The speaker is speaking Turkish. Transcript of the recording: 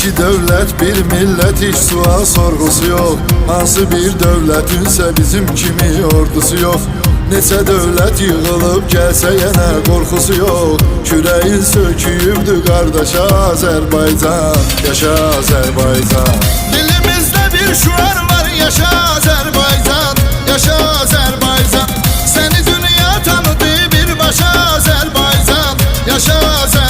İki devlet bir millet hiç sual sorgusu yok. Hansı bir devletinse bizim kimi ordusu yok. Neçə devlet yığılıp gelse yine korkusu yok. Küreğin söküyübdü kardeşa Azerbaycan. Yaşa Azerbaycan. Dilimizde bir şuar var, yaşa Azerbaycan. Yaşa Azerbaycan. Seni dünya tanıdı bir başa Azerbaycan. Yaşa Azerbaycan.